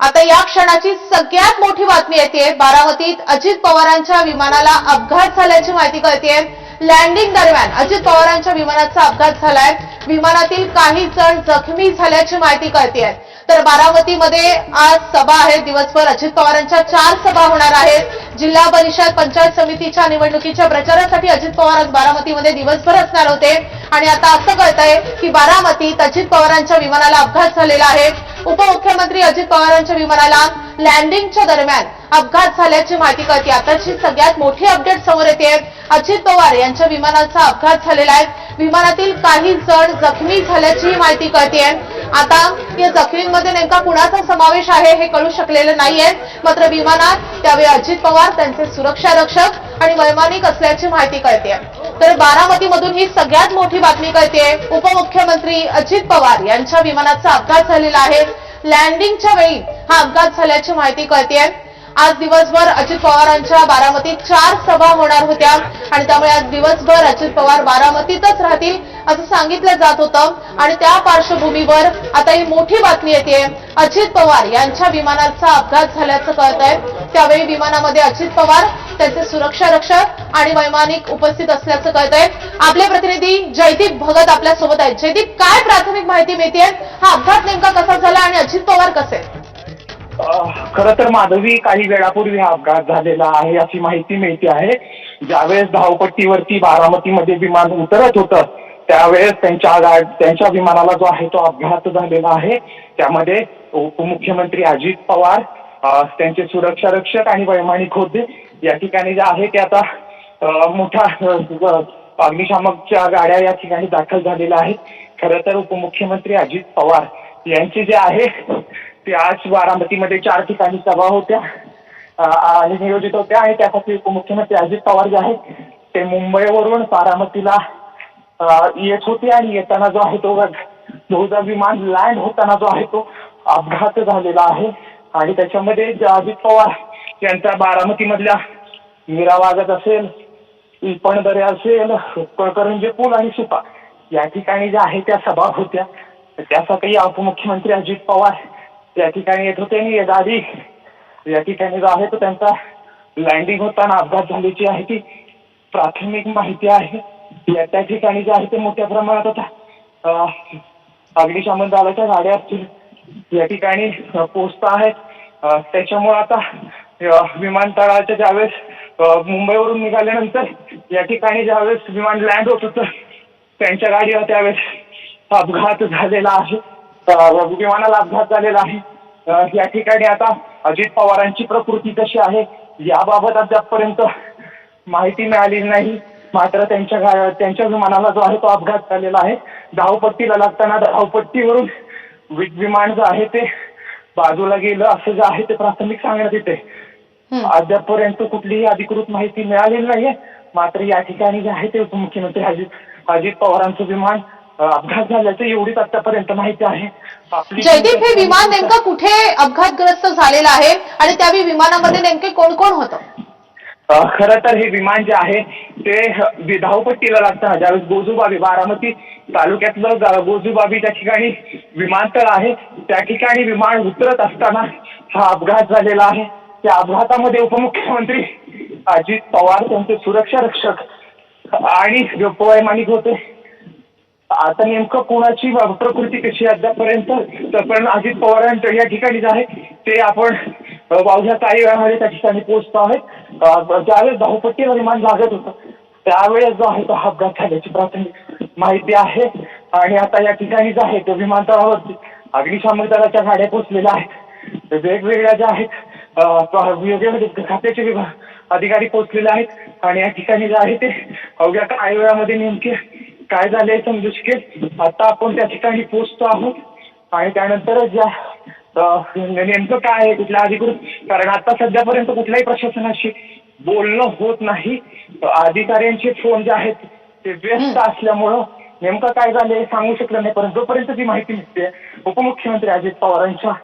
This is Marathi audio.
आता या क्षणाची सगळ्यात मोठी बातमी येते। बारामतीत अजित पवारांच्या विमानाला अपघात झाल्याची माहिती कळतेय। लँडिंग दरम्यान अजित पवारांच्या विमानाचा अपघात झालाय। विमानातील काही जण जखमी झाल्याची माहिती कळतेय। तर बारामतीमध्ये आज सभा आहे। दिवसभर अजित पवारांच्या 4 सभा होणार आहेत। जिल्हा परिषद पंचायत समितीच्या निवडणुकीच्या प्रचारासाठी अजित पवार आज बारामतीमध्ये दिवसभर असणार होते आणि आता असं कळतंय की बारामतीत अजित पवारांच्या विमानाला अपघात झालेला आहे। उपमुख्यमंत्री अजित पवारांच्या विमानाला लँडिंगच्या दरम्यान अपघात झाल्याची माहिती कळते। आताची सगळ्यात मोठी अपडेट समोर येते। अजित पवार यांच्या विमानाचा अपघात झालेला आहे। विमानातील काही जण जखमी झाल्याची माहिती कळते। आता या जखमींमध्ये नेमका कुणाचा समावेश आहे हे कळू शकलेलं नाहीये। मात्र विमानात त्यावेळी अजित पवार, त्यांचे सुरक्षा रक्षक आणि वैमानिक असल्याची माहिती कळते। तर बारामतीमधून ही सगळ्यात मोठी बातमी कळते। उपमुख्यमंत्री अजित पवार यांच्या विमानाचा अपघात झालेला आहे। लँडिंगच्या वेळी हा अपघात झाल्याची माहिती कळते। आज दिवसभर अजित पवारांच्या बारामतीत 4 सभा होणार होत्या आणि त्यामुळे आज दिवसभर अजित पवार बारामतीतच राहतील असं सांगितलं जात होतं आणि त्या पार्श्वभूमीवर आता ही मोठी बातमी येते। अजित पवार यांच्या विमानाचा अपघात झाल्याचं कळतंय। त्यावेळी विमानामध्ये अजित पवार, त्यांचे सुरक्षा रक्षक आणि वैमानिक उपस्थित असल्याचं कळतंय। आपले प्रतिनिधी जयदीप भगत आपल्या सोबत आहेत। जयदीप, काय प्राथमिक माहिती मिळतेय? हा अपघात नेमका कसा झाला आणि अजित पवार कसे? खरं तर माधवी, काही वेळापूर्वी हा अपघात झालेला आहे अशी माहिती मिळते आहे। ज्यावेळेस धावपट्टीवरती बारामतीमध्ये विमान उतरत होतं त्यावेळेस त्यांच्या विमानाला जो आहे तो अपघात झालेला आहे। त्यामध्ये उपमुख्यमंत्री अजित पवार, त्यांचे सुरक्षा रक्षक आणि वैमानिक होते। या ठिकाणी जे आहे ते आता मोठ्या अग्निशामकच्या गाड्या या ठिकाणी दाखल झालेल्या आहेत। खरं तर उपमुख्यमंत्री अजित पवार यांचे जे आहे ते आज बारामतीमध्ये 4 ठिकाणी सभा होत्या आणि नियोजित होत्या आणि त्यासाठी उपमुख्यमंत्री अजित पवार जे आहेत ते मुंबईवरून बारामतीला येत होते आणि येताना जो आहे तो विमान लँड होताना जो आहे तो अपघात झालेला आहे। आणि त्याच्यामध्ये अजित पवार यांचा बारामतीमधल्या मीरा वागत असेल, इपणदरे असेल, करंजे पूल आणि सुपा या ठिकाणी ज्या आहे त्या सभा होत्या। त्यासाठी उपमुख्यमंत्री अजित पवार या ठिकाणी येत होते आणि गाडी या ठिकाणी जो आहे तो त्यांचा लँडिंग होताना अपघात झाल्याची आहे ती प्राथमिक माहिती आहे। त्या ठिकाणी जे आहे ते मोठ्या प्रमाणात आता अग्निशमन दलाच्या गाड्या असतील या ठिकाणी पोहोचत आहेत। त्याच्यामुळे आता विमानतळाच्या ज्यावेळेस मुंबईवरून निघाल्यानंतर या ठिकाणी ज्यावेळेस विमान लँड होत होतं त्यांच्या गाडीवर त्यावेळेस अपघात झालेला आहे। विमानाला अपघात झालेला आहे। या ठिकाणी आता अजित पवारांची प्रकृती कशी आहे याबाबत अद्यापपर्यंत माहिती मिळाली नाही। मात्र त्यांच्या विमानाला जो आहे तो अपघात झालेला आहे। धावपट्टीला लागताना धावपट्टीवरून विमान जो आहे ते बाजूला गेलं असं जे आहे ते प्राथमिक सांगण्यात येते। अद्यापपर्यंत कुठलीही अधिकृत माहिती मिळालेली नाहीये। मात्र या ठिकाणी जे आहे ते उपमुख्यमंत्री अजित पवारांचं विमान अपघात झाल्याचं एवढीच आतापर्यंत माहिती आहे। जयदीप, हे विमान नेमकं कुठे अपघातग्रस्त झालेलं आहे आणि त्यावेळी विमानामध्ये नेमके कोण कोण होतं? खरं तर हे विमान जे आहे ते धावपट्टीला लागताना ज्यावेळेस गोजूबाबी, बारामती तालुक्यातलं गोजूबाबी त्या ठिकाणी विमानतळ आहे त्या ठिकाणी विमान उतरत असताना हा अपघात झालेला आहे। त्या अपघातामध्ये उपमुख्यमंत्री अजित पवार, त्यांचे सुरक्षा रक्षक आणि वैमानिक होते। आता नेमकं कोणाची प्रकृती कशी अद्यापर्यंत पण अजित पवारांच्या या ठिकाणी जे आहे ते आपण पावसाच्या काही वेळामध्ये त्या ठिकाणी पोहोचतो आहे। ज्यावेळेस धावपट्टीला विमान लागत होतं त्यावेळेस जो आहे तो अपघात झाल्याची प्राथमिक माहिती आहे। आणि आता या ठिकाणी जे आहे तो विमानतळावरती अग्निशामक दलाच्या गाड्या पोहोचलेल्या आहेत। वेगवेगळ्या ज्या आहेत वेगवेगळ्या खात्याचे अधिकारी पोहोचलेले आहेत आणि या ठिकाणी जे आहे ते अवघ्या काही वेळामध्ये नेमके काय झाले समजू शकेल। आता आपण त्या ठिकाणी पोहोचतो आहोत आणि त्यानंतर ज्या नेमकं काय आहे कुठल्या अधिकृत, कारण आता सध्यापर्यंत कुठल्याही प्रशासनाशी बोलणं होत नाही। अधिकाऱ्यांचे फोन जे आहेत ते व्यस्त असल्यामुळं नेमकं काय झालंय सांगू शकलं नाही। परंतु जोपर्यंत ती माहिती मिळते उपमुख्यमंत्री अजित पवारांच्या